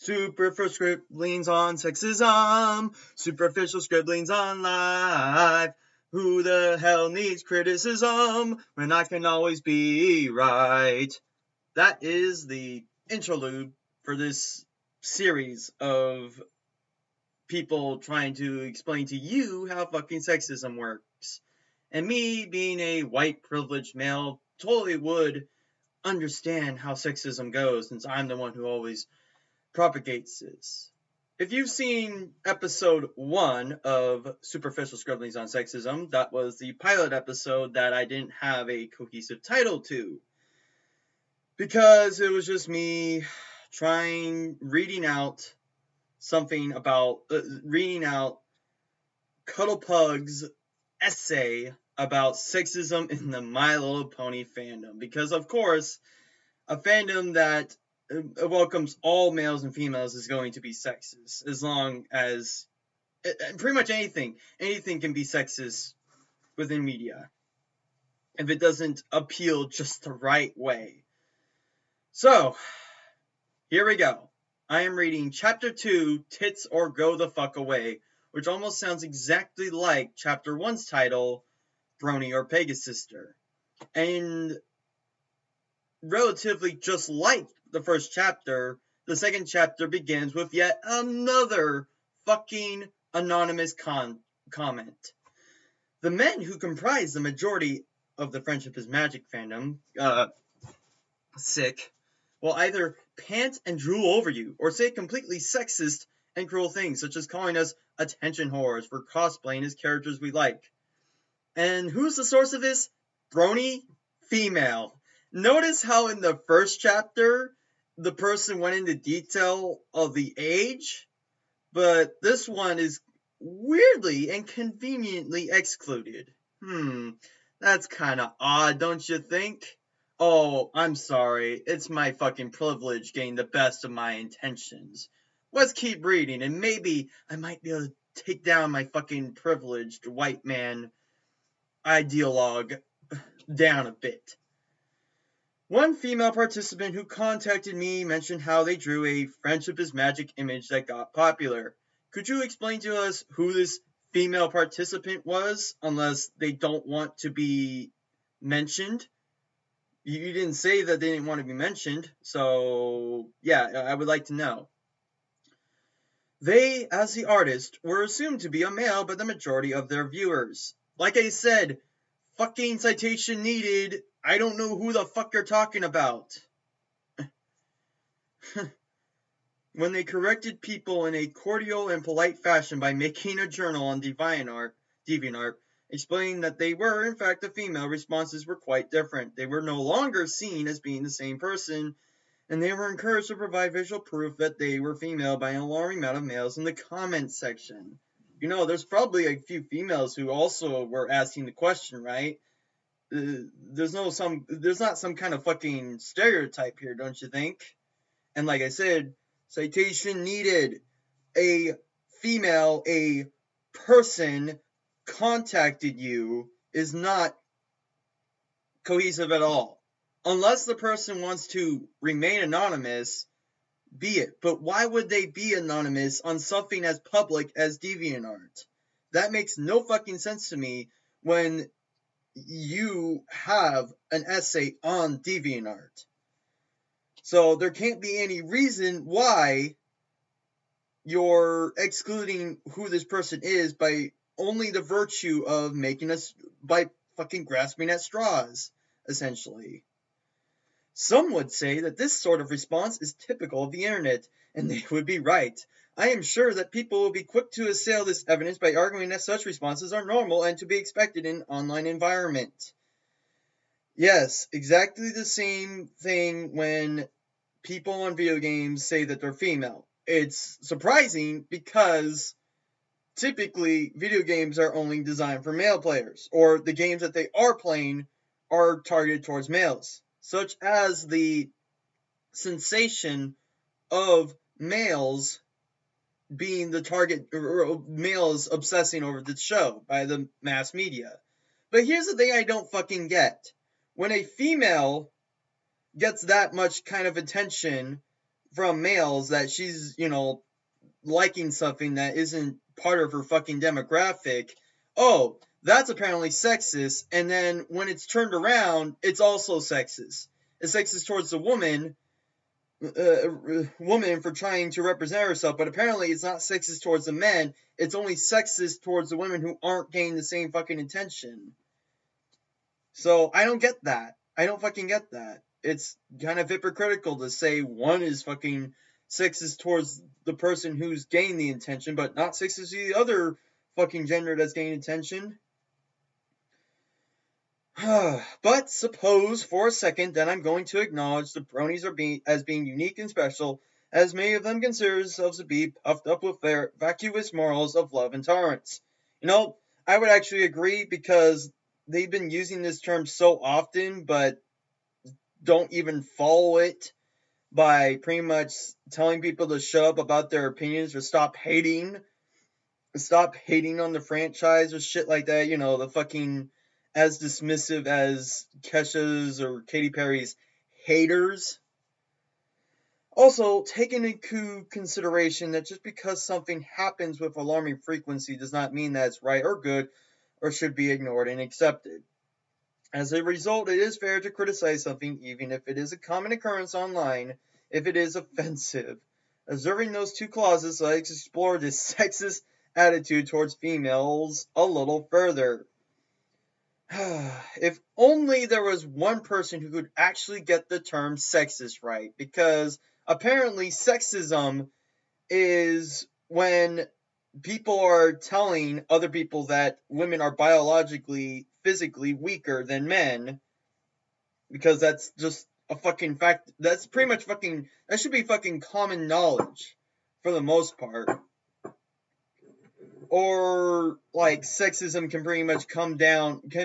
Superficial scribblings on sexism. Superficial scribblings on life. Who the hell needs criticism when I can always be right? That is the interlude for this series of people trying to explain to you how fucking sexism works. And me, being a white privileged male, totally would understand how sexism goes, since I'm the one who always propagates this. If you've seen episode 1 of Superficial Scribblings on Sexism, that was the pilot episode that I didn't have a cohesive title to, because it was just me reading out Cuddlebug's essay about sexism in the My Little Pony fandom. Because, of course, a fandom that welcomes all males and females is going to be sexist, as long as pretty much anything can be sexist within media if it doesn't appeal just the right way. So, here we go. I am reading Chapter 2, Tits or Go the Fuck Away, which almost sounds exactly like Chapter 1's title, Brony or Pegasister. And relatively just like the first chapter, the second chapter begins with yet another fucking anonymous comment. The men who comprise the majority of the Friendship is Magic fandom, will either pant and drool over you, or say completely sexist and cruel things, such as calling us attention whores for cosplaying as characters we like. And who's the source of this? Brony, female. Notice how in the first chapter, the person went into detail of the age, but this one is weirdly and conveniently excluded. That's kinda odd, don't you think? Oh, I'm sorry, it's my fucking privilege getting the best of my intentions. Let's keep reading, and maybe I might be able to take down my fucking privileged white man ideologue down a bit. One female participant who contacted me mentioned how they drew a Friendship is Magic image that got popular. Could you explain to us who this female participant was, unless they don't want to be mentioned? You didn't say that they didn't want to be mentioned, so yeah, I would like to know. They, as the artist, were assumed to be a male by the majority of their viewers. Like I said, fucking citation needed. I don't know who the fuck you're talking about. When they corrected people in a cordial and polite fashion by making a journal on DeviantArt, explaining that they were, in fact, a female, responses were quite different. They were no longer seen as being the same person, and they were encouraged to provide visual proof that they were female by an alarming amount of males in the comments section. You know, there's probably a few females who also were asking the question, right? There's not some kind of fucking stereotype here, don't you think? And like I said, citation needed. A female, a person contacted you is not cohesive at all. Unless the person wants to remain anonymous, be it. But why would they be anonymous on something as public as DeviantArt? That makes no fucking sense to me when you have an essay on DeviantArt. So there can't be any reason why you're excluding who this person is by only the virtue of by fucking grasping at straws, essentially. Some would say that this sort of response is typical of the internet, and they would be right. I am sure that people will be quick to assail this evidence by arguing that such responses are normal and to be expected in an online environment. Yes, exactly the same thing when people on video games say that they're female. It's surprising because typically video games are only designed for male players, or the games that they are playing are targeted towards males, such as the sensation of males being the target, or males obsessing over the show by the mass media. But here's the thing I don't fucking get. When a female gets that much kind of attention from males that she's, liking something that isn't part of her fucking demographic, oh, that's apparently sexist. And then when it's turned around, it's also sexist. It's sexist towards the woman for trying to represent herself, but apparently it's not sexist towards the men. It's only sexist towards the women who aren't getting the same fucking attention. So I don't get that. I don't fucking get that. It's kind of hypocritical to say one is fucking sexist towards the person who's getting the attention, but not sexist to the other fucking gender that's getting attention. But suppose for a second that I'm going to acknowledge the bronies as being unique and special, as many of them consider themselves to be puffed up with their vacuous morals of love and tolerance. I would actually agree, because they've been using this term so often, but don't even follow it by pretty much telling people to shut up about their opinions or stop hating on the franchise or shit like that. The fucking as dismissive as Kesha's or Katy Perry's haters. Also, take into consideration that just because something happens with alarming frequency does not mean that it's right or good or should be ignored and accepted. As a result, it is fair to criticize something even if it is a common occurrence online, if it is offensive. Observing those two clauses, let's explore this sexist attitude towards females a little further. If only there was one person who could actually get the term sexist right, because apparently sexism is when people are telling other people that women are biologically, physically weaker than men, because that's just a fucking fact. That's pretty much fucking, that should be fucking common knowledge for the most part. Or, like, sexism can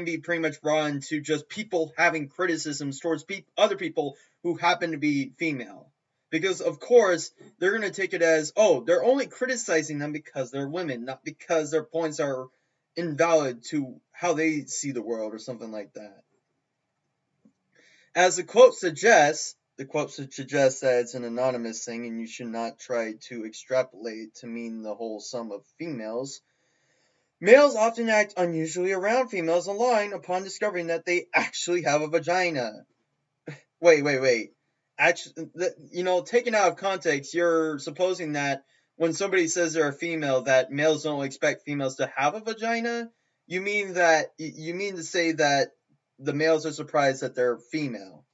be pretty much brought into just people having criticisms towards other people who happen to be female. Because, of course, they're going to take it as, oh, they're only criticizing them because they're women, not because their points are invalid to how they see the world or something like that. As the quote suggests that it's an anonymous thing and you should not try to extrapolate to mean the whole sum of females. Males often act unusually around females online upon discovering that they actually have a vagina. Wait. Actually, taken out of context, you're supposing that when somebody says they're a female, that males don't expect females to have a vagina? You mean to say that the males are surprised that they're female?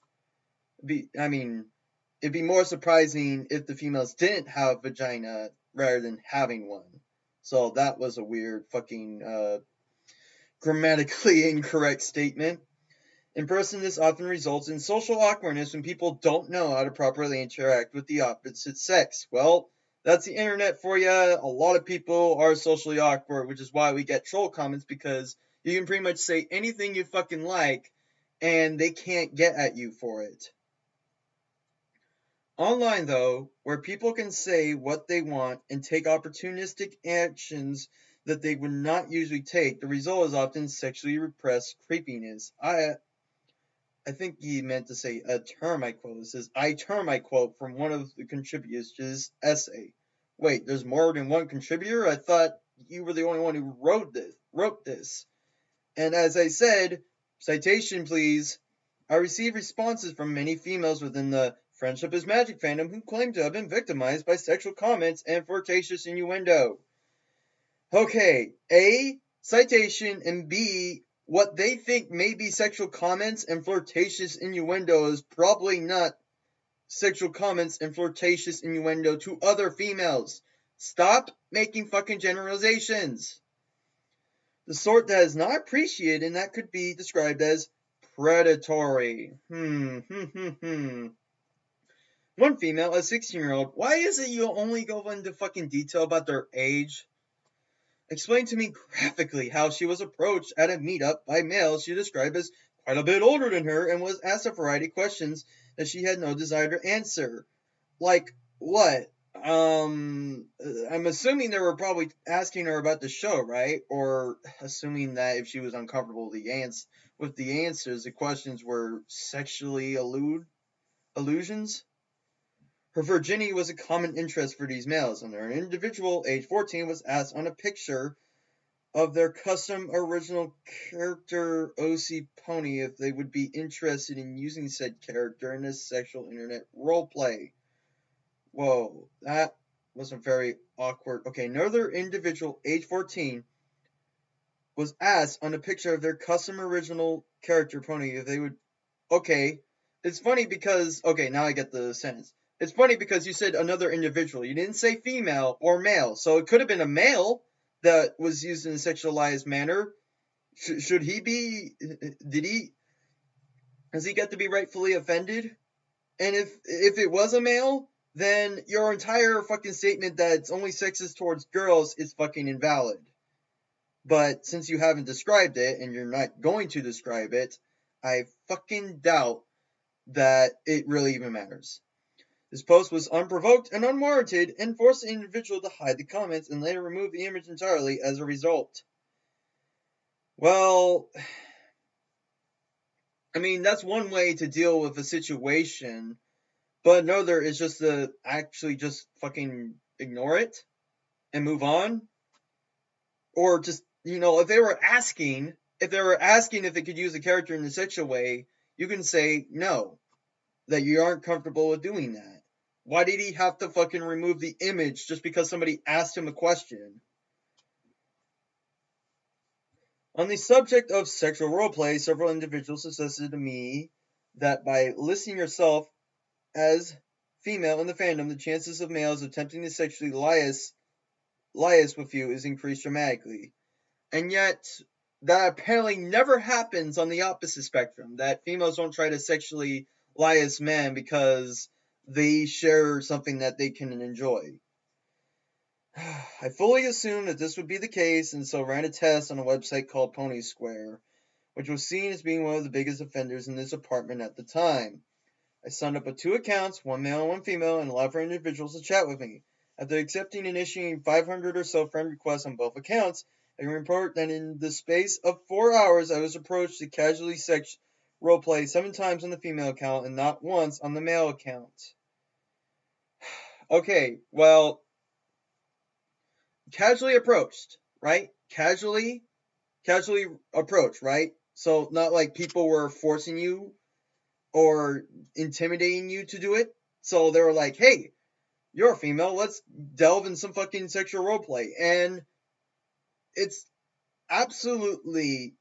It'd be more surprising if the females didn't have a vagina rather than having one. So that was a weird fucking grammatically incorrect statement. In person, this often results in social awkwardness when people don't know how to properly interact with the opposite sex. Well, that's the internet for you. A lot of people are socially awkward, which is why we get troll comments, because you can pretty much say anything you fucking like, and they can't get at you for it. Online, though, where people can say what they want and take opportunistic actions that they would not usually take, the result is often sexually repressed creepiness. I think he meant to say a term I quote. It says, I term I quote from one of the contributors to this essay. Wait, there's more than one contributor? I thought you were the only one who wrote this. And as I said, citation please, I received responses from many females within the Friendship is Magic fandom who claim to have been victimized by sexual comments and flirtatious innuendo. Okay, A, citation, and B, what they think may be sexual comments and flirtatious innuendo is probably not sexual comments and flirtatious innuendo to other females. Stop making fucking generalizations. The sort that is not appreciated and that could be described as predatory. One female, a 16-year-old, why is it you only go into fucking detail about their age? Explained to me graphically how she was approached at a meetup by males she described as quite a bit older than her and was asked a variety of questions that she had no desire to answer. Like, what? I'm assuming they were probably asking her about the show, right? Or assuming that if she was uncomfortable with the answers, the questions were sexually allusions? Her virginity was a common interest for these males, and an individual, age 14, was asked on a picture of their custom original character OC Pony if they would be interested in using said character in a sexual internet roleplay. Whoa, that was a very awkward. Okay, another individual, age 14, was asked on a picture of their custom original character pony if they would. Okay, it's funny because. Okay, now I get the sentence. It's funny because you said another individual. You didn't say female or male, so it could have been a male that was used in a sexualized manner. Should he be? Did he? Does he get to be rightfully offended? And if it was a male, then your entire fucking statement that it's only sexist towards girls is fucking invalid. But since you haven't described it, and you're not going to describe it, I fucking doubt that it really even matters. This post was unprovoked and unwarranted, and forced the individual to hide the comments and later remove the image entirely as a result. Well, I mean, that's one way to deal with a situation, but another is just to actually just fucking ignore it and move on. Or just, if they were asking if they could use a character in such a way, you can say no, that you aren't comfortable with doing that. Why did he have to fucking remove the image just because somebody asked him a question? On the subject of sexual roleplay, several individuals suggested to me that by listing yourself as female in the fandom, the chances of males attempting to sexually liaise with you is increased dramatically. And yet, that apparently never happens on the opposite spectrum, that females don't try to sexually liaise men because they share something that they can enjoy. I fully assumed that this would be the case, and so ran a test on a website called Pony Square, which was seen as being one of the biggest offenders in this department at the time. I signed up with 2 accounts, one male and one female, and allowed for individuals to chat with me. After accepting and issuing 500 or so friend requests on both accounts, I can report that in the space of 4 hours, I was approached to casually sex roleplay 7 times on the female account and not once on the male account. Okay, well, casually approached, right? Casually approached, right? So not like people were forcing you or intimidating you to do it. So they were like, hey, you're a female, let's delve in some fucking sexual roleplay. And it's absolutely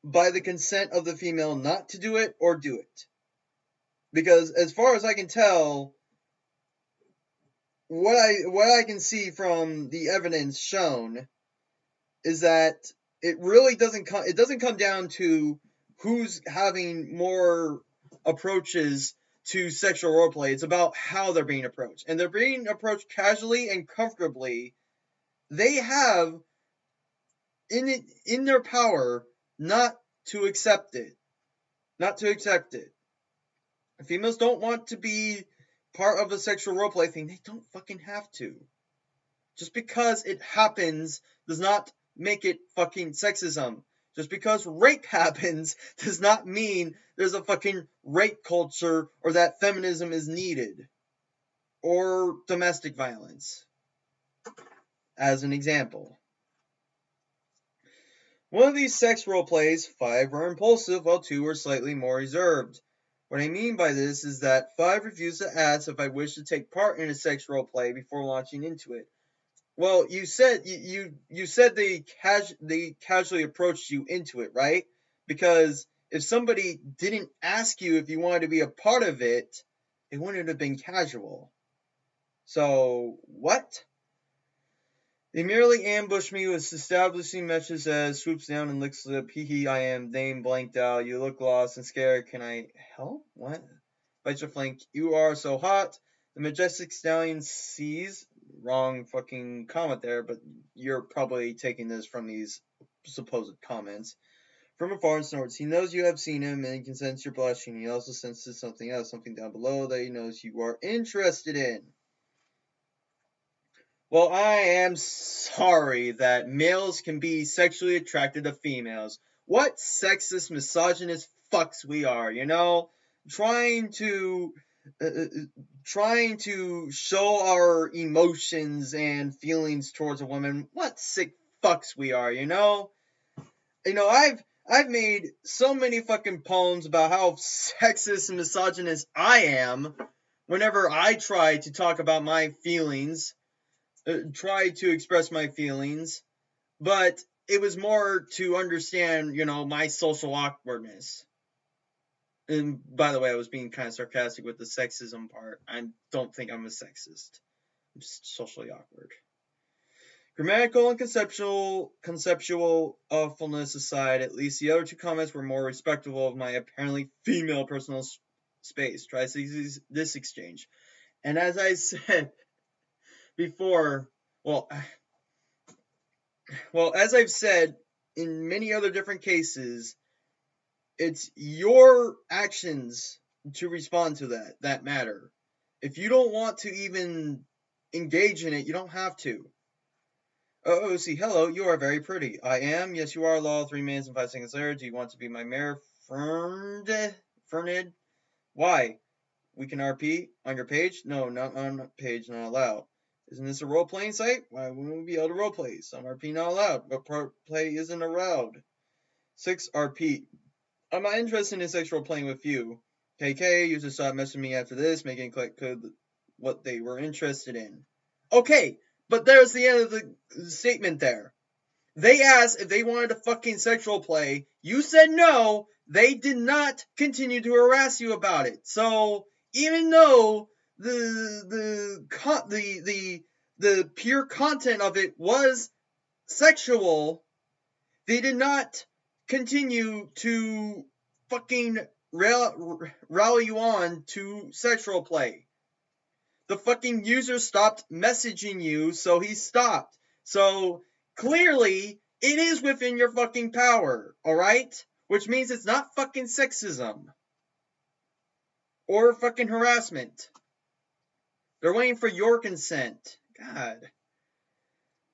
by the consent of the female not to do it or do it. Because as far as I can tell, what I can see from the evidence shown is that it really doesn't come down to who's having more approaches to sexual roleplay. It's about how they're being approached. And they're being approached casually and comfortably. They have in their power not to accept it. Not to accept it. If females don't want to be part of a sexual roleplay thing, they don't fucking have to. Just because it happens does not make it fucking sexism. Just because rape happens does not mean there's a fucking rape culture or that feminism is needed. Or domestic violence. As an example. One of these sex roleplays, 5 were impulsive while 2 were slightly more reserved. What I mean by this is that 5 refused to ask if I wished to take part in a sex roleplay before launching into it. Well, you said they casually approached you into it, right? Because if somebody didn't ask you if you wanted to be a part of it, it wouldn't have been casual. So, what? They merely ambushed me with establishing messages as swoops down and licks lip. Hee I am name blanked out. You look lost and scared. Can I help? What? Bites your flank. You are so hot. The majestic stallion sees. Wrong fucking comment there, but you're probably taking this from these supposed comments. From afar and snorts. He knows you have seen him and he can sense your blushing. He also senses something else, something down below that he knows you are interested in. Well, I am sorry that males can be sexually attracted to females. What sexist, misogynist fucks we are, Trying to trying to show our emotions and feelings towards a woman. What sick fucks we are, you know? I've made so many fucking poems about how sexist and misogynist I am whenever I try to talk about my feelings, try to express my feelings, but it was more to understand, my social awkwardness. And by the way, I was being kind of sarcastic with the sexism part. I don't think I'm a sexist. I'm just socially awkward. Grammatical and conceptual awfulness aside, at least the other two comments were more respectful of my apparently female personal space. Try this exchange. And as I said before, well, as I've said in many other different cases, it's your actions to respond to that matter. If you don't want to even engage in it, you don't have to. Oh, see, hello, you are very pretty. I am. Yes, you are. Law, 3 minutes and 5 seconds later. Do you want to be my mayor, Fernid? Why? We can RP on your page? No, not on page, not allowed. Isn't this a role-playing site? Why wouldn't we be able to role-play? Some RP not allowed, but play isn't allowed. 6 RP. I'm not interested in sexual playing with you. KK, you just stopped messaging me after this, making click what they were interested in. Okay, but there's the end of the statement there. They asked if they wanted to fucking sexual play. You said no. They did not continue to harass you about it. So even though the pure content of it was sexual, they did not continue to fucking rally you on to sexual play. The fucking user stopped messaging you, so he stopped. So clearly, it is within your fucking power, alright? Which means it's not fucking sexism. Or fucking harassment. They're waiting for your consent. God.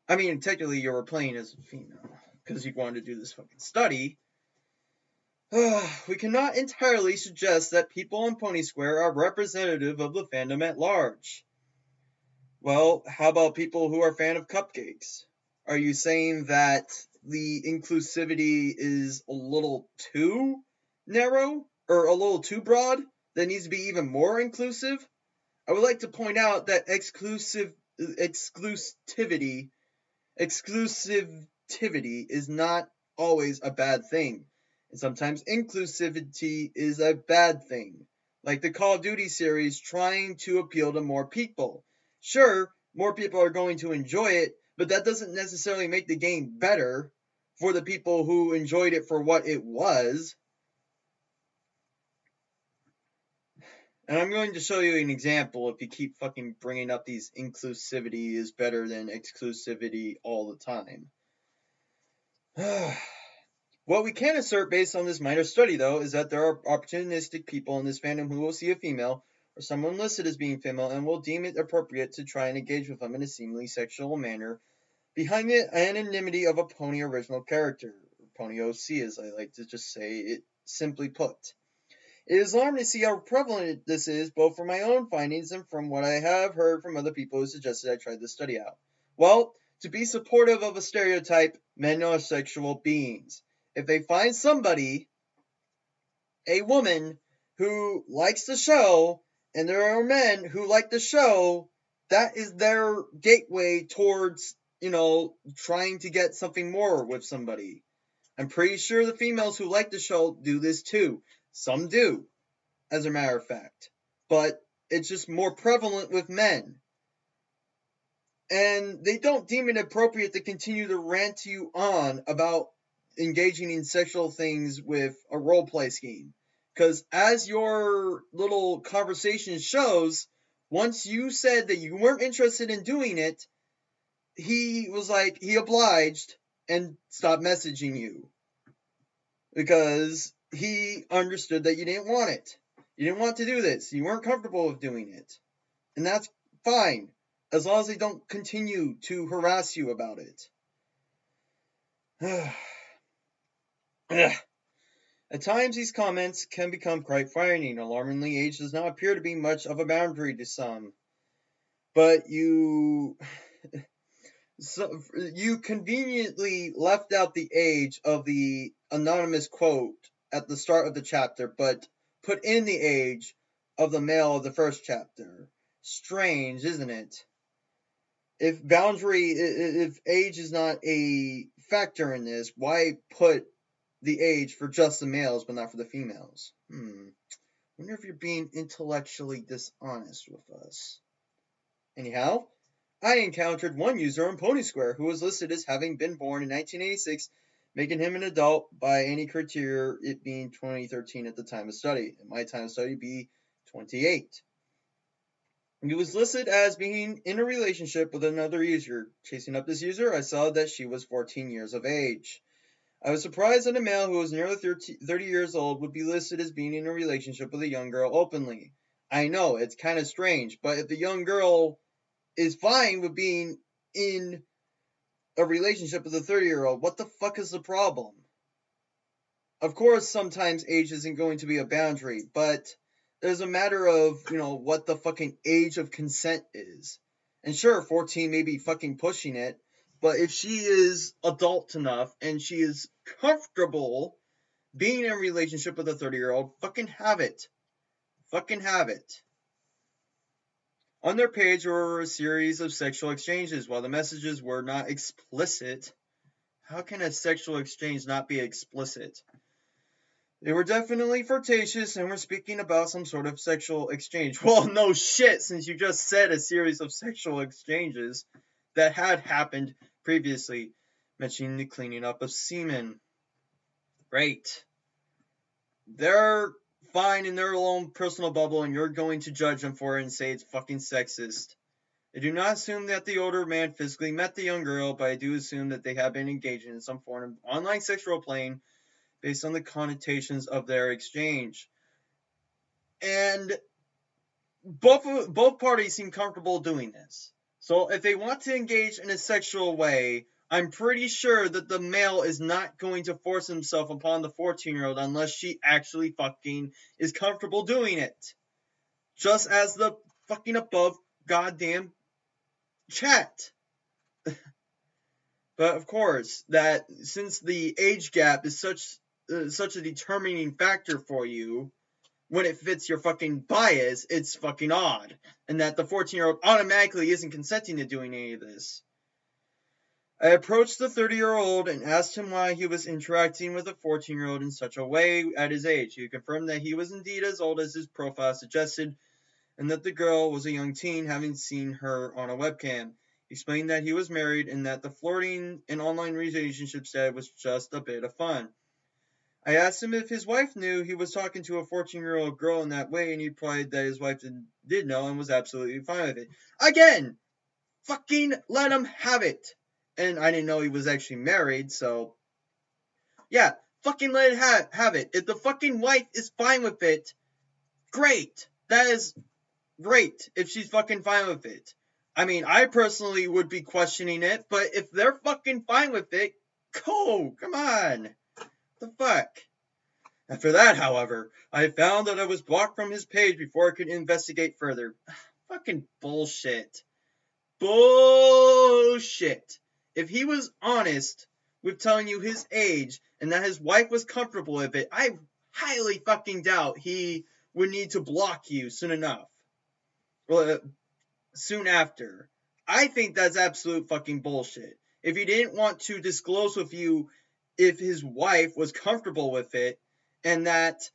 I mean, technically you were playing as a female, because you wanted to do this fucking study. We cannot entirely suggest that people on Pony Square are representative of the fandom at large. Well, how about people who are fan of cupcakes? Are you saying that the inclusivity is a little too narrow or a little too broad? That needs to be even more inclusive? I would like to point out that exclusivity is not always a bad thing. And sometimes inclusivity is a bad thing. Like the Call of Duty series trying to appeal to more people. Sure, more people are going to enjoy it, but that doesn't necessarily make the game better for the people who enjoyed it for what it was. And I'm going to show you an example if you keep fucking bringing up these inclusivity is better than exclusivity all the time. What we can assert based on this minor study, though, is that there are opportunistic people in this fandom who will see a female or someone listed as being female and will deem it appropriate to try and engage with them in a seemingly sexual manner behind the anonymity of a pony original character, pony OC as I like to just say it simply put. It is alarming to see how prevalent this is, both from my own findings and from what I have heard from other people who suggested I try this study out. Well, to be supportive of a stereotype, men are sexual beings. If they find somebody, a woman, who likes the show, and there are men who like the show, that is their gateway towards, trying to get something more with somebody. I'm pretty sure the females who like the show do this too. Some do, as a matter of fact. But it's just more prevalent with men. And they don't deem it appropriate to continue to rant you on about engaging in sexual things with a roleplay scheme. Because as your little conversation shows, once you said that you weren't interested in doing it, he was like, he obliged and stopped messaging you. Because he understood that you didn't want it. You didn't want to do this. You weren't comfortable with doing it. And that's fine. As long as they don't continue to harass you about it. At times, these comments can become quite frightening. Alarmingly, age does not appear to be much of a boundary to some. But you conveniently left out the age of the anonymous quote at the start of the chapter, but put in the age of the male of the first chapter. Strange, isn't it? If age is not a factor in this, why put the age for just the males but not for the females? Wonder if you're being intellectually dishonest with us. Anyhow, I encountered one user on Pony Square who was listed as having been born in 1986, making him an adult by any criteria, it being 2013 at the time of study. At my time of study, be 28. He was listed as being in a relationship with another user. Chasing up this user, I saw that she was 14 years of age. I was surprised that a male who was nearly 30 years old would be listed as being in a relationship with a young girl openly. I know, it's kind of strange, but if the young girl is fine with being in a relationship with a 30-year-old, what the fuck is the problem? Of course, sometimes age isn't going to be a boundary, but there's a matter of, what the fucking age of consent is. And sure, 14 may be fucking pushing it, but if she is adult enough and she is comfortable being in a relationship with a 30-year-old, fucking have it. Fucking have it. On their page were a series of sexual exchanges. While the messages were not explicit, how can a sexual exchange not be explicit? They were definitely flirtatious and were speaking about some sort of sexual exchange. Well, no shit, since you just said a series of sexual exchanges that had happened previously, mentioning the cleaning up of semen. Right. They're fine in their own personal bubble, and you're going to judge them for it and say it's fucking sexist. I do not assume that the older man physically met the young girl, but I do assume that they have been engaging in some form of online sexual playing based on the connotations of their exchange. And both parties seem comfortable doing this. So if they want to engage in a sexual way, I'm pretty sure that the male is not going to force himself upon the 14-year-old unless she actually fucking is comfortable doing it. Just as the fucking above goddamn chat. But of course, that since the age gap is such a determining factor for you, when it fits your fucking bias, it's fucking odd. And that the 14-year-old automatically isn't consenting to doing any of this. I approached the 30-year-old and asked him why he was interacting with a 14-year-old in such a way at his age. He confirmed that he was indeed as old as his profile suggested, and that the girl was a young teen, having seen her on a webcam. He explained that he was married and that the flirting and online relationship said was just a bit of fun. I asked him if his wife knew he was talking to a 14-year-old girl in that way, and he replied that his wife did know and was absolutely fine with it. Again, fucking let him have it. And I didn't know he was actually married, so yeah, fucking let it have it. If the fucking wife is fine with it, great. That is great if she's fucking fine with it. I mean, I personally would be questioning it, but if they're fucking fine with it, cool, come on. The fuck? After that, however, I found that I was blocked from his page before I could investigate further. Fucking bullshit. Bullshit. If he was honest with telling you his age and that his wife was comfortable with it, I highly fucking doubt he would need to block you soon enough. Well, soon after. I think that's absolute fucking bullshit. If he didn't want to disclose with you if his wife was comfortable with it, and that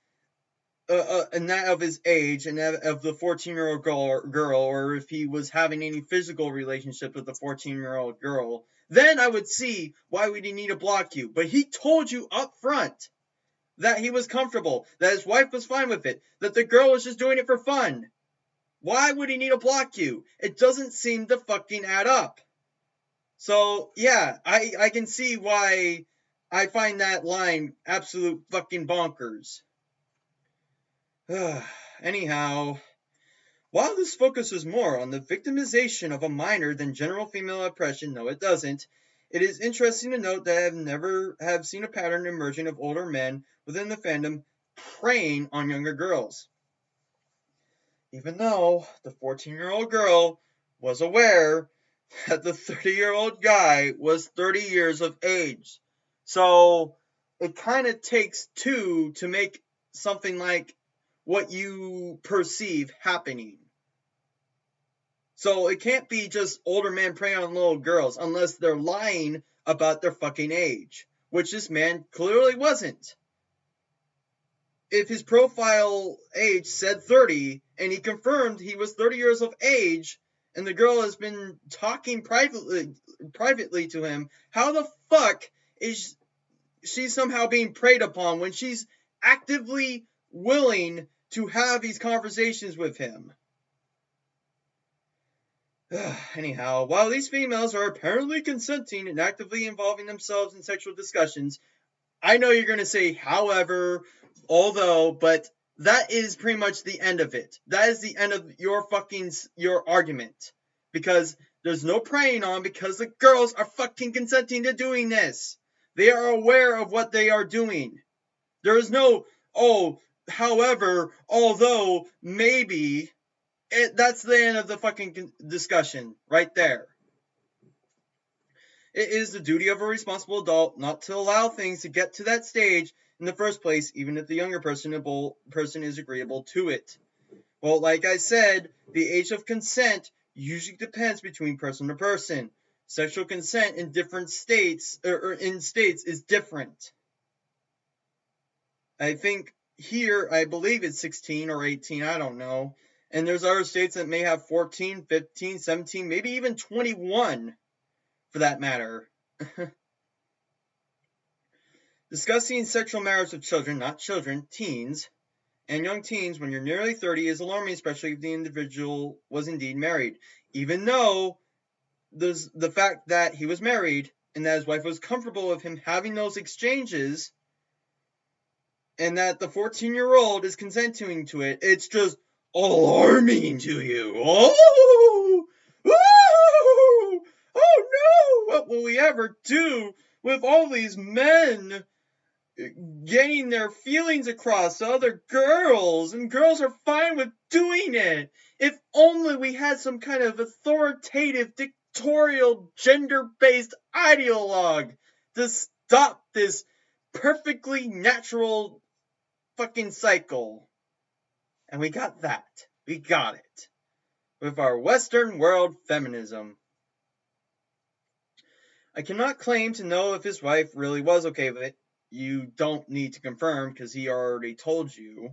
of his age, and that of the 14-year-old girl, or if he was having any physical relationship with the 14-year-old girl, then I would see why would he need to block you. But he told you up front that he was comfortable, that his wife was fine with it, that the girl was just doing it for fun. Why would he need to block you? It doesn't seem to fucking add up. So, yeah, I can see why I find that line absolute fucking bonkers. Anyhow, while this focuses more on the victimization of a minor than general female oppression, no it doesn't, It is interesting to note that I have never have seen a pattern emerging of older men within the fandom preying on younger girls. Even though the 14-year-old girl was aware that the 30-year-old guy was 30 years of age. So it kind of takes two to make something like what you perceive happening. So it can't be just older men preying on little girls unless they're lying about their fucking age, which this man clearly wasn't. If his profile age said 30 and he confirmed he was 30 years of age and the girl has been talking privately to him, how the fuck is she somehow being preyed upon when she's actively willing to have these conversations with him? Anyhow, while these females are apparently consenting and actively involving themselves in sexual discussions, I know you're going to say, however, although, but that is pretty much the end of it. That is the end of your argument. Because there's no preying on because the girls are fucking consenting to doing this. They are aware of what they are doing. There is no, however, although, maybe. That's the end of the fucking discussion right there. It is the duty of a responsible adult not to allow things to get to that stage in the first place, even if the younger person is agreeable to it. Well, like I said, the age of consent usually depends between person to person. Sexual consent in different states, or in states, is different. I think here, I believe it's 16 or 18, I don't know. And there's other states that may have 14, 15, 17, maybe even 21, for that matter. Discussing sexual matters with children, not children, teens, and young teens when you're nearly 30 is alarming, especially if the individual was indeed married. Even though there's the fact that he was married and that his wife was comfortable with him having those exchanges, and that the 14-year-old is consenting to it, it's just alarming to you. Oh no! What will we ever do with all these men getting their feelings across to other girls? And girls are fine with doing it. If only we had some kind of authoritative, dictatorial, gender-based ideologue to stop this perfectly natural fucking cycle. And we got that. We got it. With our Western world feminism. I cannot claim to know if his wife really was okay with it. You don't need to confirm because he already told you.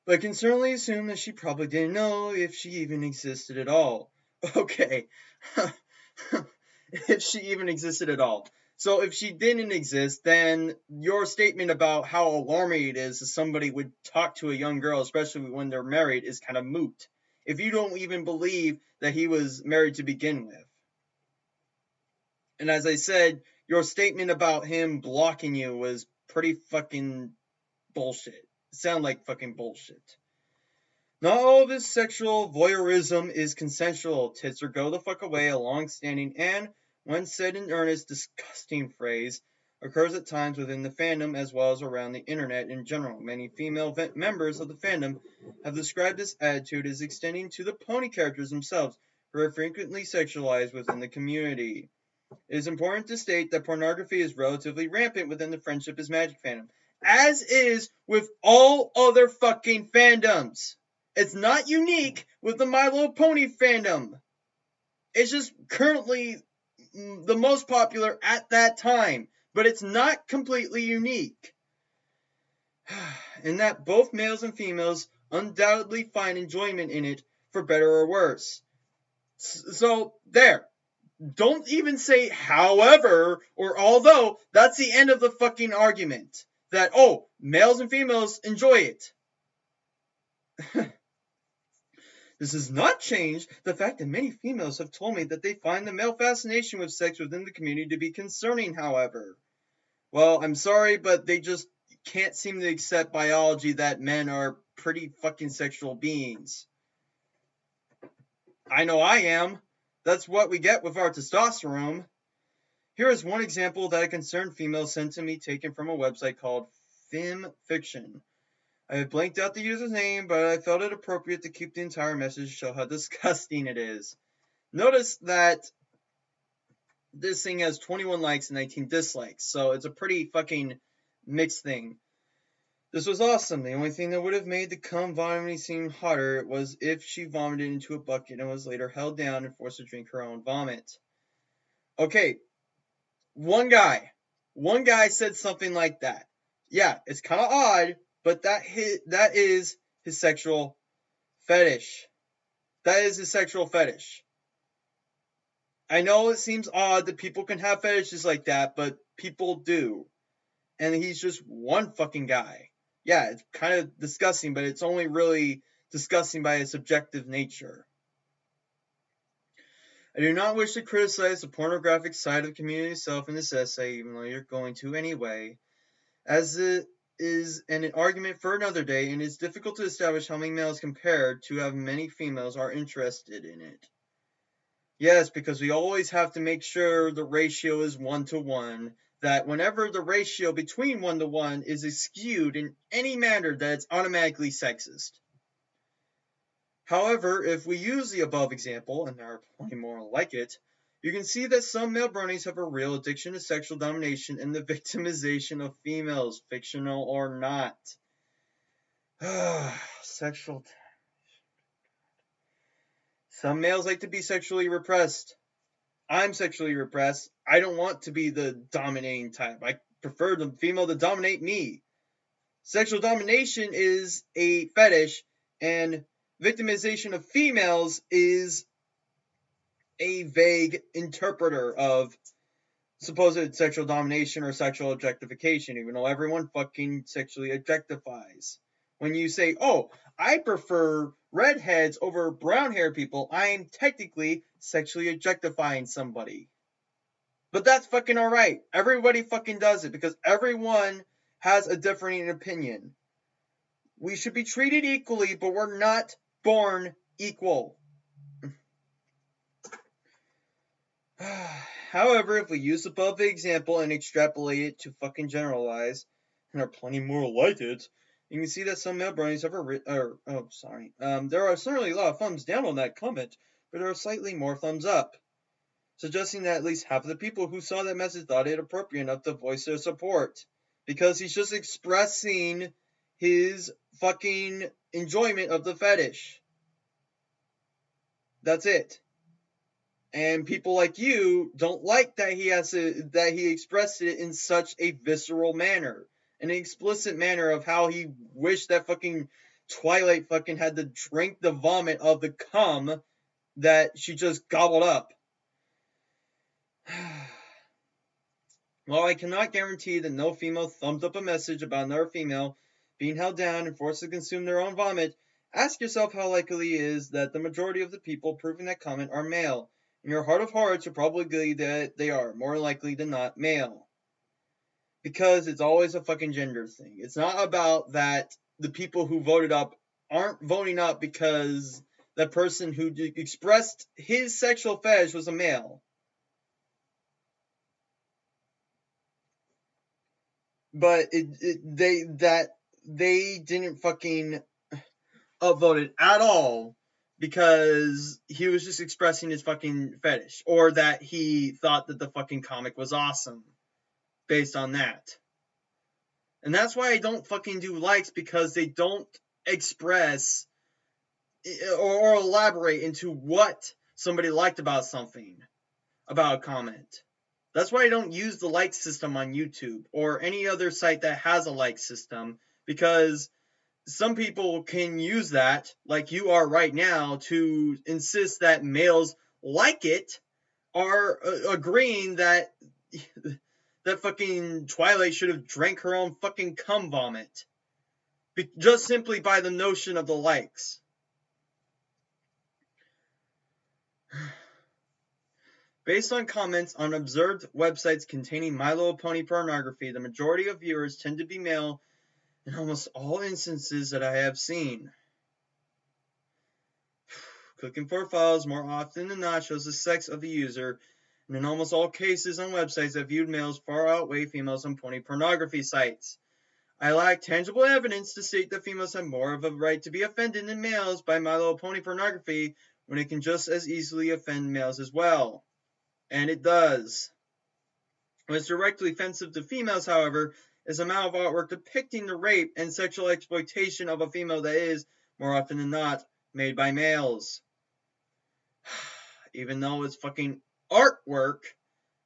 But I can certainly assume that she probably didn't know if she even existed at all. Okay. If she even existed at all. So if she didn't exist, then your statement about how alarming it is that somebody would talk to a young girl, especially when they're married, is kind of moot. If you don't even believe that he was married to begin with. And as I said, your statement about him blocking you was pretty fucking bullshit. It sounded like fucking bullshit. Not all of this sexual voyeurism is consensual. Tits or go the fuck away, a long-standing and, when said in earnest, disgusting phrase occurs at times within the fandom as well as around the internet in general. Many female members of the fandom have described this attitude as extending to the pony characters themselves, who are frequently sexualized within the community. It is important to state that pornography is relatively rampant within the Friendship is Magic fandom, as is with all other fucking fandoms. It's not unique with the My Little Pony fandom. It's just currently the most popular at that time, but it's not completely unique. And that both males and females undoubtedly find enjoyment in it, for better or worse. So, there. Don't even say however or although. That's the end of the fucking argument. That, males and females enjoy it. This has not changed the fact that many females have told me that they find the male fascination with sex within the community to be concerning, however. Well, I'm sorry, but they just can't seem to accept biology that men are pretty fucking sexual beings. I know I am. That's what we get with our testosterone. Here is one example that a concerned female sent to me, taken from a website called FemFiction. I have blanked out the user's name, but I felt it appropriate to keep the entire message to show how disgusting it is. Notice that this thing has 21 likes and 19 dislikes, so it's a pretty fucking mixed thing. This was awesome. The only thing that would have made the cum vomiting seem hotter was if she vomited into a bucket and was later held down and forced to drink her own vomit. Okay, one guy said something like that. Yeah, it's kind of odd, but that is his sexual fetish. That is his sexual fetish. I know it seems odd that people can have fetishes like that, but people do. And he's just one fucking guy. Yeah, it's kind of disgusting, but it's only really disgusting by its subjective nature. I do not wish to criticize the pornographic side of the community itself in this essay, even though you're going to anyway, as it is an argument for another day, and it's difficult to establish how many males compared to how many females are interested in it. Yes, because we always have to make sure the ratio is 1-to-1, that whenever the ratio between 1-to-1 is skewed in any manner, that it's automatically sexist. However, if we use the above example, and there are plenty more like it, you can see that some male bronies have a real addiction to sexual domination and the victimization of females, fictional or not. Sexual. Some males like to be sexually repressed. I'm sexually repressed. I don't want to be the dominating type. I prefer the female to dominate me. Sexual domination is a fetish, and victimization of females is a vague interpreter of supposed sexual domination or sexual objectification, even though everyone fucking sexually objectifies. When you say, oh, I prefer redheads over brown-haired people, I am technically sexually objectifying somebody. But that's fucking alright. Everybody fucking does it because everyone has a differing opinion. We should be treated equally, but we're not born equal. However, if we use above the example and extrapolate it to fucking generalize, and there are plenty more like it, you can see that some male bronies have there are certainly a lot of thumbs down on that comment, but there are slightly more thumbs up, suggesting that at least half of the people who saw that message thought it appropriate enough to voice their support, because he's just expressing his fucking enjoyment of the fetish. That's it. And people like you don't like that he expressed it in such a visceral manner, an explicit manner of how he wished that fucking Twilight fucking had to drink the vomit of the cum that she just gobbled up. While I cannot guarantee that no female thumbs up a message about another female being held down and forced to consume their own vomit, ask yourself how likely it is that the majority of the people proving that comment are male. In your heart of hearts, you're probably that they are, more likely than not, male. Because it's always a fucking gender thing. It's not about that the people who voted up aren't voting up because the person who expressed his sexual fetish was a male. But they didn't fucking upvote at all because he was just expressing his fucking fetish, or that he thought that the fucking comic was awesome based on that. And that's why I don't fucking do likes, because they don't express or elaborate into what somebody liked about something, about a comment. That's why I don't use the like system on YouTube or any other site that has a like system, because some people can use that, like you are right now, to insist that males like it, are agreeing that that fucking Twilight should have drank her own fucking cum vomit. Just simply by the notion of the likes. Based on comments on observed websites containing My Little Pony pornography, the majority of viewers tend to be male in almost all instances that I have seen. Clicking for files more often than not shows the sex of the user, And in almost all cases on websites that viewed males far outweigh females on pony pornography sites. I lack tangible evidence to state that females have more of a right to be offended than males by My Little Pony pornography when it can just as easily offend males as well. And it does. What's directly offensive to females, however, is the amount of artwork depicting the rape and sexual exploitation of a female that is, more often than not, made by males. Even though it's fucking artwork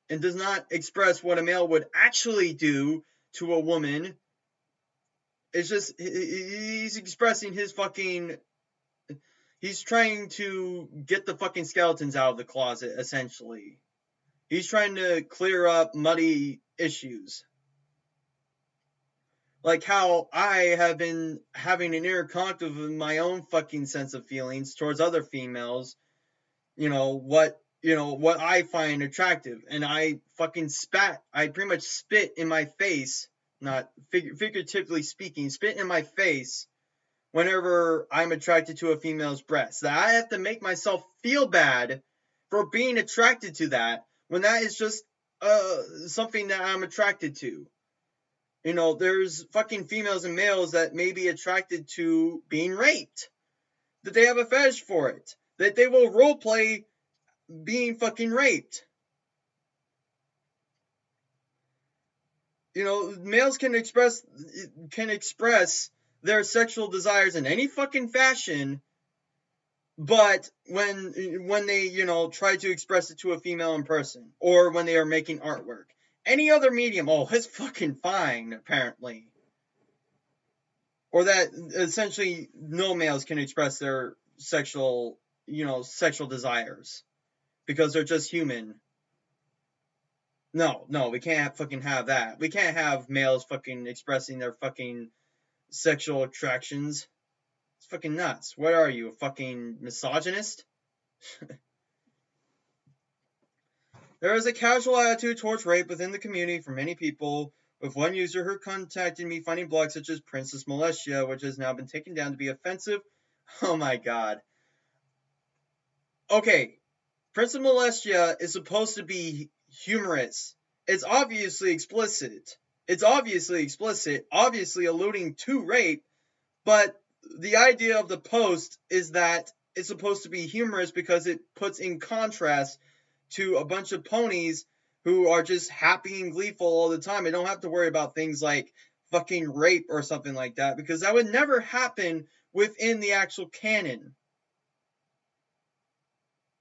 and does not express what a male would actually do to a woman, it's just, he's expressing his fucking, he's trying to get the fucking skeletons out of the closet, essentially. He's trying to clear up muddy issues. Like how I have been having an inner conflict with my own fucking sense of feelings towards other females, what I find attractive. And I fucking I pretty much spit in my face, not figuratively speaking, spit in my face whenever I'm attracted to a female's breasts. That I have to make myself feel bad for being attracted to that, when that is just something that I'm attracted to. There's fucking females and males that may be attracted to being raped. That they have a fetish for it. That they will roleplay being fucking raped. Males can express their sexual desires in any fucking fashion, but when they, try to express it to a female in person, or when they are making artwork, any other medium, it's fucking fine, apparently. Or that essentially no males can express their sexual desires because they're just human. No, we can't fucking have that. We can't have males fucking expressing their fucking sexual attractions. It's fucking nuts. What are you, a fucking misogynist? There is a casual attitude towards rape within the community for many people, with one user who contacted me finding blogs such as Princess Molestia, which has now been taken down to be offensive. Oh my god. Okay, Princess Molestia is supposed to be humorous. It's obviously explicit, obviously alluding to rape, but the idea of the post is that it's supposed to be humorous because it puts in contrast to a bunch of ponies who are just happy and gleeful all the time. They don't have to worry about things like fucking rape or something like that, because that would never happen within the actual canon.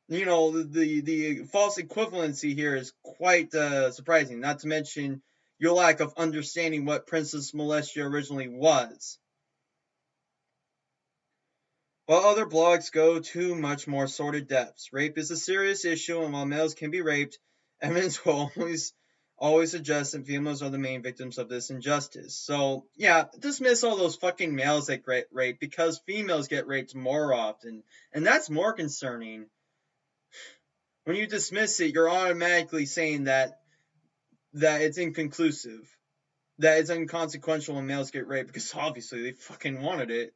The false equivalency here is quite surprising, not to mention your lack of understanding what Princess Molestia originally was. While other blogs go to much more sordid depths, rape is a serious issue, and while males can be raped, evidence will always suggest that females are the main victims of this injustice. So, yeah, dismiss all those fucking males that get raped, because females get raped more often, and that's more concerning. When you dismiss it, you're automatically saying that it's inconclusive, that it's inconsequential when males get raped, because obviously they fucking wanted it.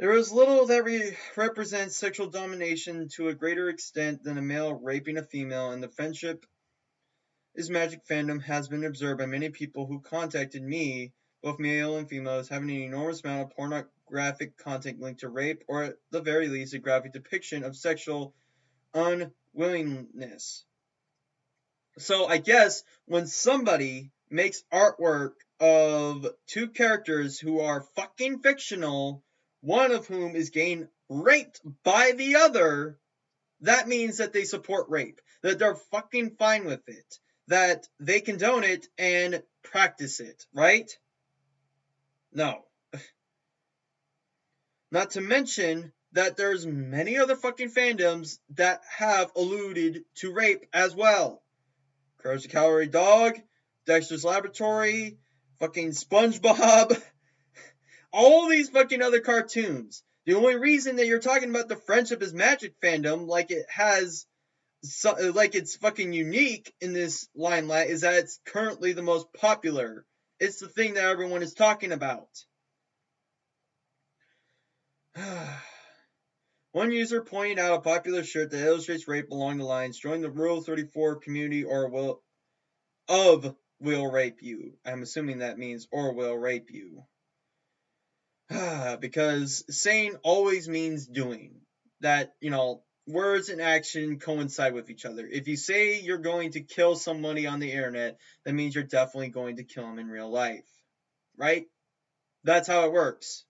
There is little that represents sexual domination to a greater extent than a male raping a female, and the friendship is magic fandom has been observed by many people who contacted me, both male and female, as having an enormous amount of pornographic content linked to rape, or at the very least a graphic depiction of sexual unwillingness. So I guess when somebody makes artwork of two characters who are fucking fictional, one of whom is getting raped by the other, that means that they support rape, that they're fucking fine with it, that they condone it and practice it, right? No. Not to mention that there's many other fucking fandoms that have alluded to rape as well. Courage the Cowardly Dog, Dexter's Laboratory, fucking SpongeBob, all these fucking other cartoons. The only reason that you're talking about the Friendship is Magic fandom, like it's fucking unique in this limelight, is that it's currently the most popular. It's the thing that everyone is talking about. One user pointed out a popular shirt that illustrates rape along the lines, join the Rule 34 community or will rape you. I'm assuming that means or will rape you. Because saying always means doing. That, words and action coincide with each other. If you say you're going to kill somebody on the internet, that means you're definitely going to kill them in real life. Right? That's how it works.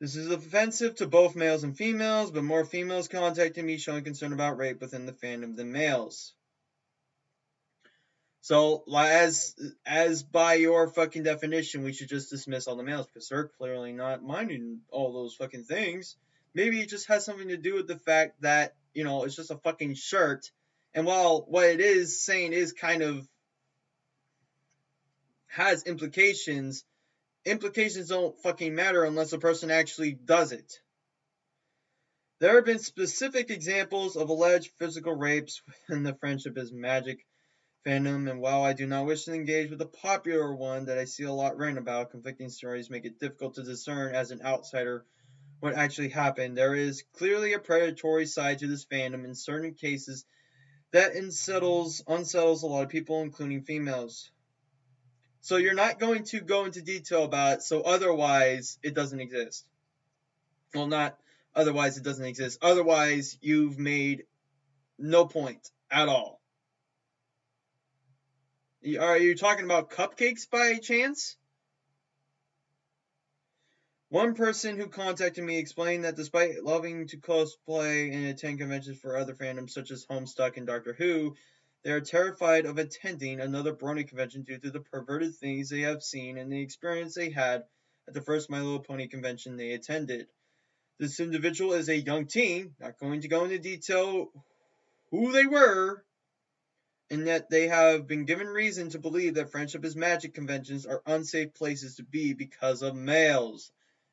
This is offensive to both males and females, but more females contacted me showing concern about rape within the fandom than males. So, as by your fucking definition, we should just dismiss all the males because they're clearly not minding all those fucking things. Maybe it just has something to do with the fact that, it's just a fucking shirt. And while what it is saying is kind of has implications, implications don't fucking matter unless a person actually does it. There have been specific examples of alleged physical rapes within the Friendship is Magic fandom, and while I do not wish to engage with the popular one that I see a lot written about, conflicting stories make it difficult to discern as an outsider what actually happened. There is clearly a predatory side to this fandom in certain cases that unsettles a lot of people, including females. So you're not going to go into detail about it, so otherwise it doesn't exist. Well, not otherwise it doesn't exist. Otherwise, you've made no point at all. Are you talking about cupcakes by chance? One person who contacted me explained that despite loving to cosplay and attend conventions for other fandoms such as Homestuck and Doctor Who, they are terrified of attending another brony convention due to the perverted things they have seen and the experience they had at the first My Little Pony convention they attended. This individual is a young teen, not going to go into detail who they were, and that they have been given reason to believe that Friendship is Magic conventions are unsafe places to be because of males.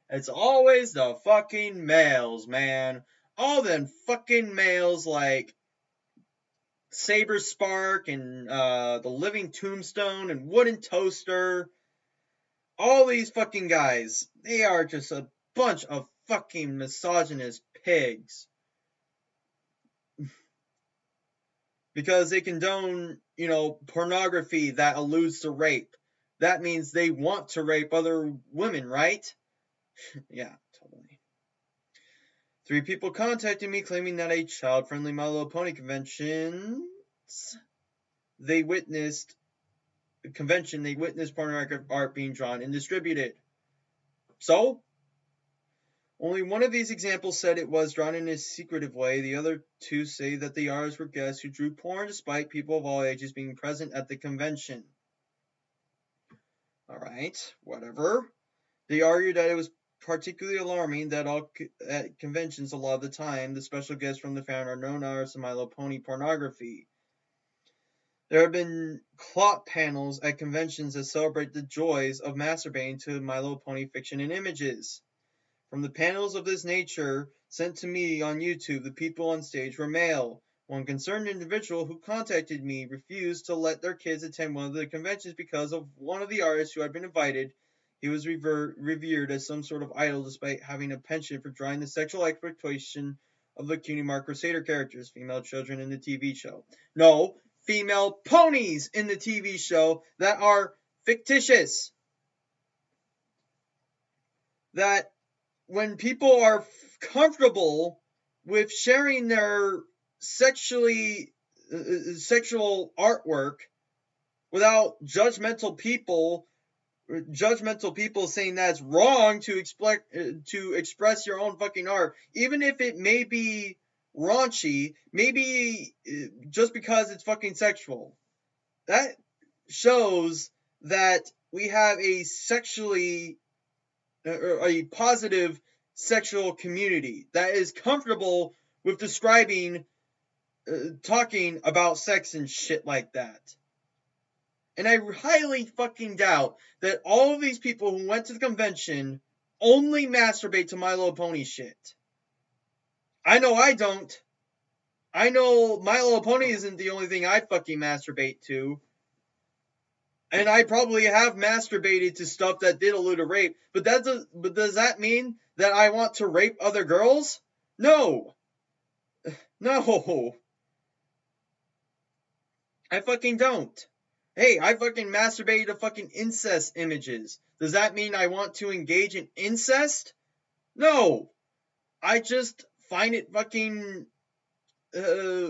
It's always the fucking males, man. All them fucking males like Saber Spark and the Living Tombstone and Wooden Toaster. All these fucking guys, they are just a bunch of fucking misogynist pigs. Because they condone, pornography that alludes to rape. That means they want to rape other women, right? Yeah, totally. 3 people contacted me claiming that a child-friendly My Little Pony convention they witnessed pornographic art being drawn and distributed. So, only one of these examples said it was drawn in a secretive way. The other 2 say that the artists were guests who drew porn despite people of all ages being present at the convention. Alright, whatever. They argued that it was particularly alarming that at conventions a lot of the time, the special guests from the fan are known artists of My Little Pony pornography. There have been clot panels at conventions that celebrate the joys of masturbating to My Little Pony fiction and images. From the panels of this nature sent to me on YouTube, the people on stage were male. One concerned individual who contacted me refused to let their kids attend one of the conventions because of one of the artists who had been invited. He was revered as some sort of idol despite having a penchant for drawing the sexual exploitation of the Cutie Mark Crusader characters, female children in the TV show. No, female ponies in the TV show that are fictitious. That when people are comfortable with sharing their sexual artwork without judgmental people saying that's wrong to express your own fucking art, even if it may be raunchy, maybe just because it's fucking sexual. That shows that we have a positive sexual community that is comfortable with talking about sex and shit like that. And I highly fucking doubt that all of these people who went to the convention only masturbate to My Little Pony shit. I know I don't. I know My Little Pony isn't the only thing I fucking masturbate to. And I probably have masturbated to stuff that did allude to rape, but does that mean that I want to rape other girls? No! No! I fucking don't. Hey, I fucking masturbated to fucking incest images. Does that mean I want to engage in incest? No! I just find it uh,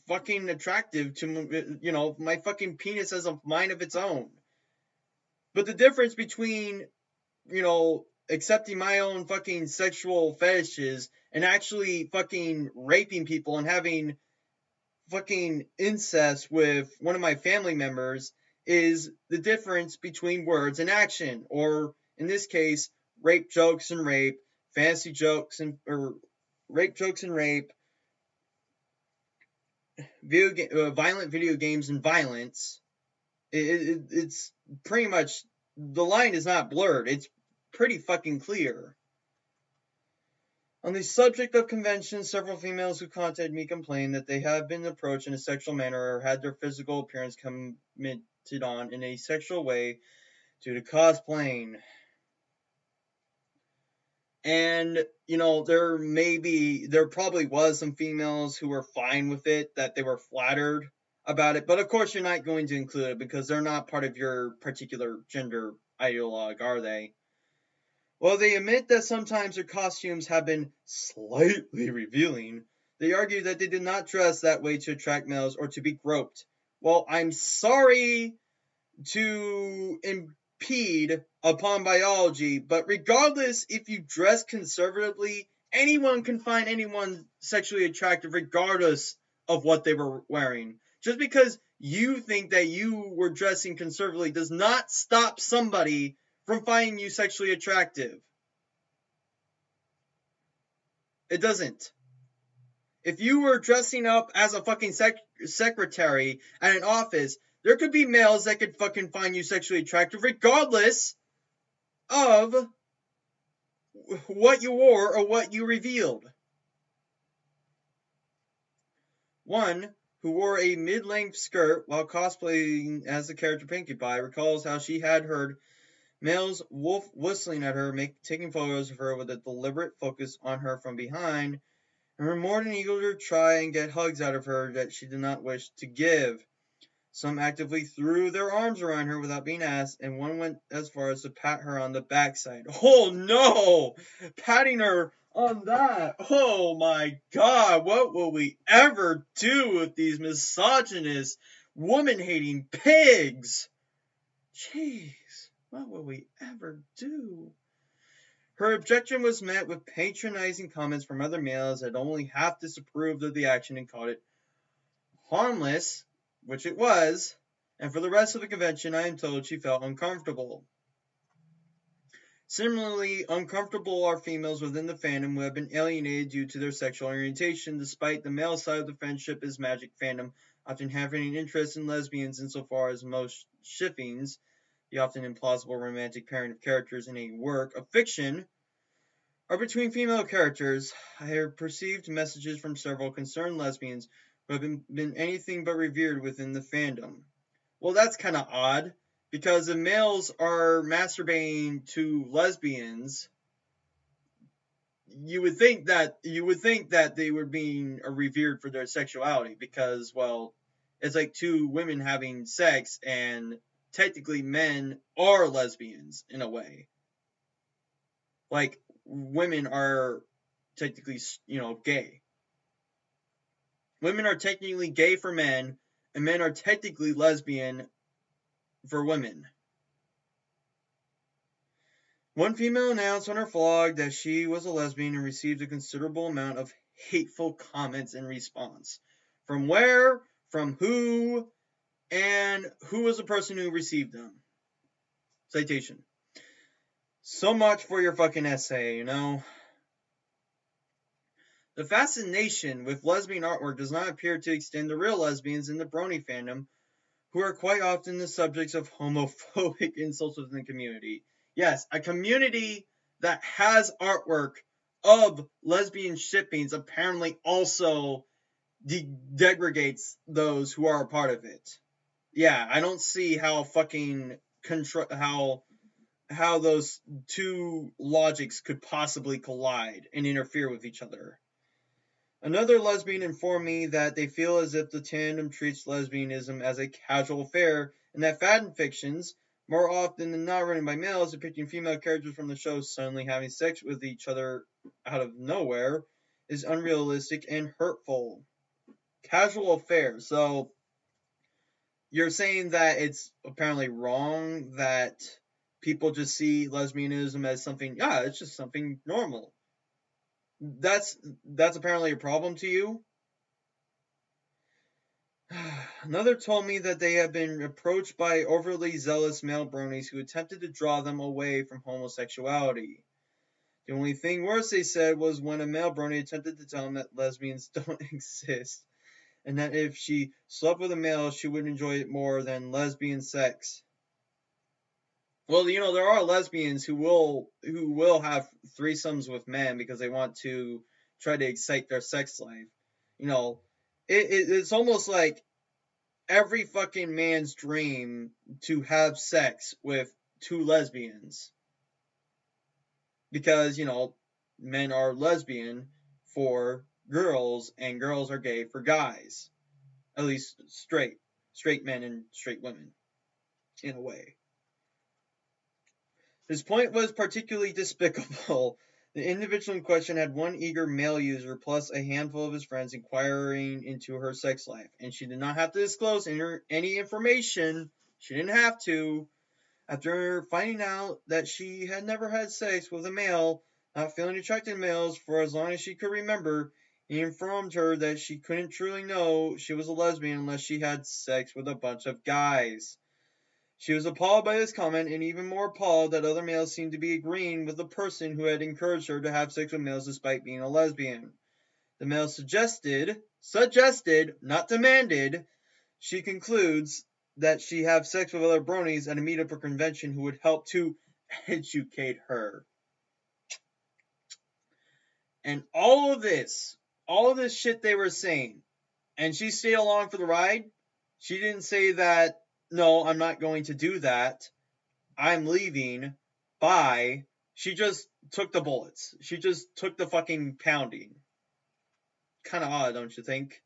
fucking attractive to, my fucking penis has a mind of its own. But the difference between, accepting my own fucking sexual fetishes and actually fucking raping people and having fucking incest with one of my family members is the difference between words and action, or in this case, rape jokes and rape, fantasy jokes and or rape jokes and rape, violent video games and violence. It's pretty much, the line is not blurred. It's pretty fucking clear. On the subject of conventions, several females who contacted me complained that they have been approached in a sexual manner or had their physical appearance commented on in a sexual way due to cosplaying. And, there probably was some females who were fine with it, that they were flattered about it. But of course, you're not going to include it because they're not part of your particular gender ideologue, are they? While they admit that sometimes their costumes have been slightly revealing, they argue that they did not dress that way to attract males or to be groped. Well, I'm sorry to impede upon biology, but regardless if you dress conservatively, anyone can find anyone sexually attractive regardless of what they were wearing. Just because you think that you were dressing conservatively does not stop somebody from finding you sexually attractive. It doesn't. If you were dressing up as a fucking secretary at an office, there could be males that could fucking find you sexually attractive regardless of what you wore or what you revealed. One who wore a mid-length skirt while cosplaying as the character Pinkie Pie recalls how she had heard males whistling at her, taking photos of her with a deliberate focus on her from behind, and were more than eager to try and get hugs out of her that she did not wish to give. Some actively threw their arms around her without being asked, and one went as far as to pat her on the backside. Oh no! Patting her on that! Oh my god! What will we ever do with these misogynist, woman-hating pigs? Jeez, what will we ever do? Her objection was met with patronizing comments from other males that only half disapproved of the action and called it harmless, which it was, and for the rest of the convention I am told she felt uncomfortable. Similarly, uncomfortable are females within the fandom who have been alienated due to their sexual orientation, despite the male side of the friendship is magic fandom, often having an interest in lesbians insofar as most shippings, the often implausible romantic pairing of characters in a work of fiction, are between female characters. I have received messages from several concerned lesbians who have been anything but revered within the fandom. Well, that's kind of odd, because if males are masturbating to lesbians, you would think that they were being revered for their sexuality, because, well, it's like two women having sex, and technically men are lesbians in a way. Like, women are technically, gay. Women are technically gay for men, and men are technically lesbian for women. One female announced on her blog that she was a lesbian and received a considerable amount of hateful comments in response. From where, from who, and who was the person who received them? Citation. So much for your fucking essay, The fascination with lesbian artwork does not appear to extend to real lesbians in the brony fandom, who are quite often the subjects of homophobic insults within the community. Yes, a community that has artwork of lesbian shippings apparently also degrades those who are a part of it. Yeah, I don't see how fucking how those two logics could possibly collide and interfere with each other. Another lesbian informed me that they feel as if the tandem treats lesbianism as a casual affair, and that fandom fictions, more often than not written by males, depicting female characters from the show suddenly having sex with each other out of nowhere, is unrealistic and hurtful. Casual affair. So, you're saying that it's apparently wrong that people just see lesbianism as something, yeah, it's just something normal. That's apparently a problem to you? Another told me that they have been approached by overly zealous male bronies who attempted to draw them away from homosexuality. The only thing worse, they said, was when a male brony attempted to tell them that lesbians don't exist, and that if she slept with a male, she would enjoy it more than lesbian sex. Well, there are lesbians who will have threesomes with men because they want to try to excite their sex life. You know, it's almost like every fucking man's dream to have sex with two lesbians because men are lesbian for girls and girls are gay for guys, at least straight men and straight women in a way. His point was particularly despicable. The individual in question had one eager male user plus a handful of his friends inquiring into her sex life, and she did not have to disclose any information. She didn't have to. After finding out that she had never had sex with a male, not feeling attracted to males for as long as she could remember, he informed her that she couldn't truly know she was a lesbian unless she had sex with a bunch of guys. She was appalled by this comment, and even more appalled that other males seemed to be agreeing with the person who had encouraged her to have sex with males despite being a lesbian. The male suggested, not demanded, she concludes, that she have sex with other bronies at a meetup or convention who would help to educate her. And all of this shit they were saying, and she stayed along for the ride. She didn't say that, no, I'm not going to do that. I'm leaving. Bye. She just took the bullets. She just took the fucking pounding. Kind of odd, don't you think?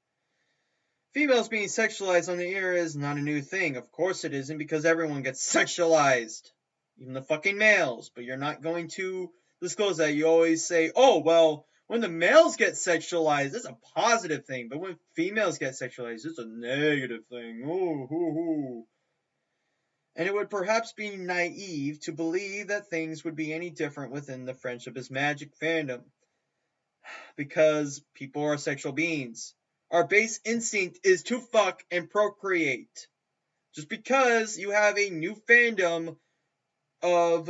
Females being sexualized on the air is not a new thing. Of course it isn't, because everyone gets sexualized. Even the fucking males. But you're not going to disclose that. You always say, oh, well, when the males get sexualized, it's a positive thing. But when females get sexualized, it's a negative thing. Ooh, hoo, hoo. And it would perhaps be naive to believe that things would be any different within the Friendship is Magic fandom. Because people are sexual beings. Our base instinct is to fuck and procreate. Just because you have a new fandom of,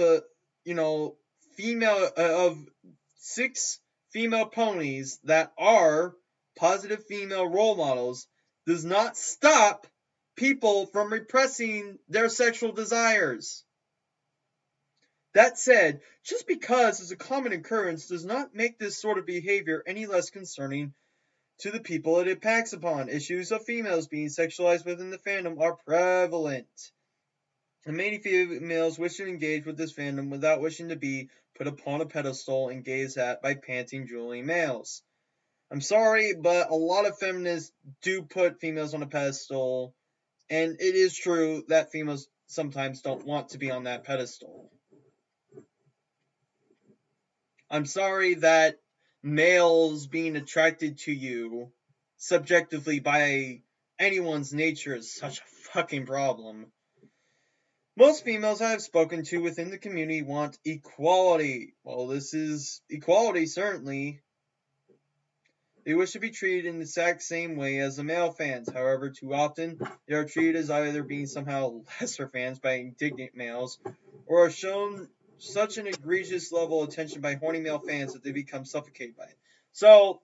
of 6 female ponies that are positive female role models does not stop people from repressing their sexual desires. That said, just because it's a common occurrence does not make this sort of behavior any less concerning to the people it impacts upon. Issues of females being sexualized within the fandom are prevalent, and many females wish to engage with this fandom without wishing to be put upon a pedestal and gazed at by panting, drooling males. I'm sorry, but a lot of feminists do put females on a pedestal, and it is true that females sometimes don't want to be on that pedestal. I'm sorry that males being attracted to you subjectively by anyone's nature is such a fucking problem. Most females I have spoken to within the community want equality. Well, this is equality, certainly. They wish to be treated in the exact same way as the male fans. However, too often, they are treated as either being somehow lesser fans by indignant males, or are shown such an egregious level of attention by horny male fans that they become suffocated by it. So,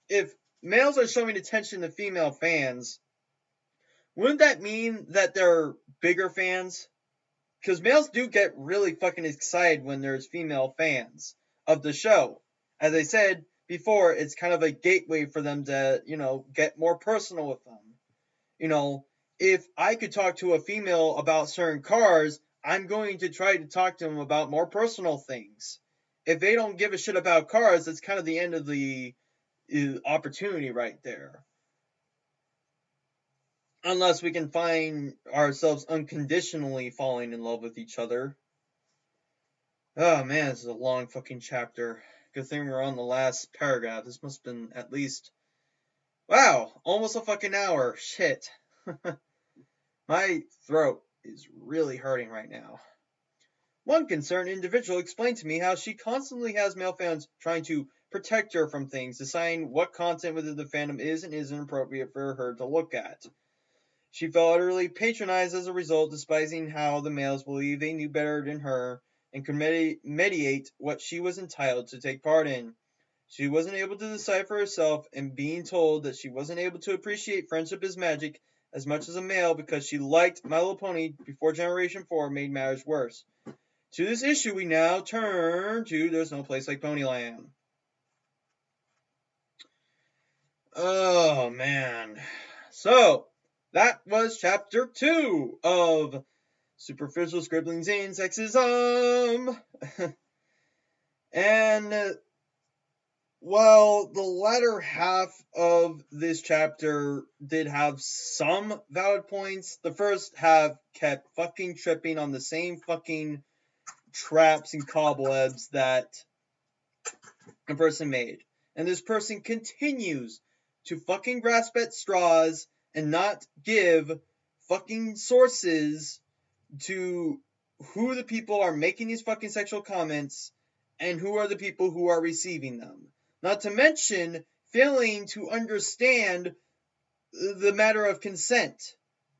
if males are showing attention to female fans, wouldn't that mean that they're bigger fans? Because males do get really fucking excited when there's female fans of the show. As I said before, it's kind of a gateway for them to, get more personal with them. If I could talk to a female about certain cars, I'm going to try to talk to them about more personal things. If they don't give a shit about cars, that's kind of the end of the opportunity right there. Unless we can find ourselves unconditionally falling in love with each other. Oh man, this is a long fucking chapter. Good thing we're on the last paragraph. This must have been at least, wow, almost a fucking hour. Shit. My throat is really hurting right now. One concerned individual explained to me how she constantly has male fans trying to protect her from things, deciding what content within the fandom is and isn't appropriate for her to look at. She felt utterly patronized as a result, despising how the males believed they knew better than her and could mediate what she was entitled to take part in. She wasn't able to decide for herself, and being told that she wasn't able to appreciate friendship is magic as much as a male because she liked My Little Pony before Generation 4 made matters worse. To this issue, we now turn to There's No Place Like Ponyland. Oh, man. So, that was chapter 2 of Superficial Scribblings and Sexism. And, well, the latter half of this chapter did have some valid points. The first half kept fucking tripping on the same fucking traps and cobwebs that a person made. And this person continues to fucking grasp at straws and not give fucking sources to who the people are making these fucking sexual comments and who are the people who are receiving them. Not to mention failing to understand the matter of consent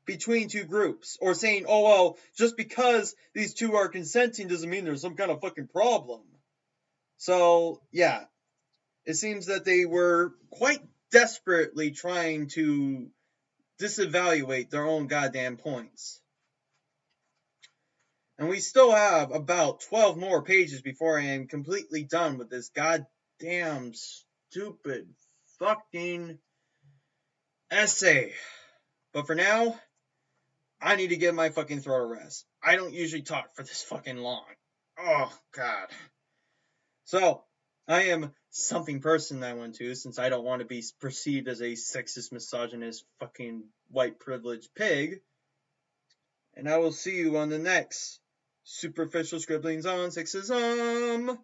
between two groups, or saying, oh well, just because these two are consenting doesn't mean there's some kind of fucking problem. So, yeah, it seems that they were quite desperately trying to disevaluate their own goddamn points. And we still have about 12 more pages before I am completely done with this goddamn stupid fucking essay. But for now, I need to give my fucking throat a rest. I don't usually talk for this fucking long. Oh, God. So, I am something person I want to, since I don't want to be perceived as a sexist, misogynist, fucking white privileged pig. And I will see you on the next Superficial Scribblings on Sexism.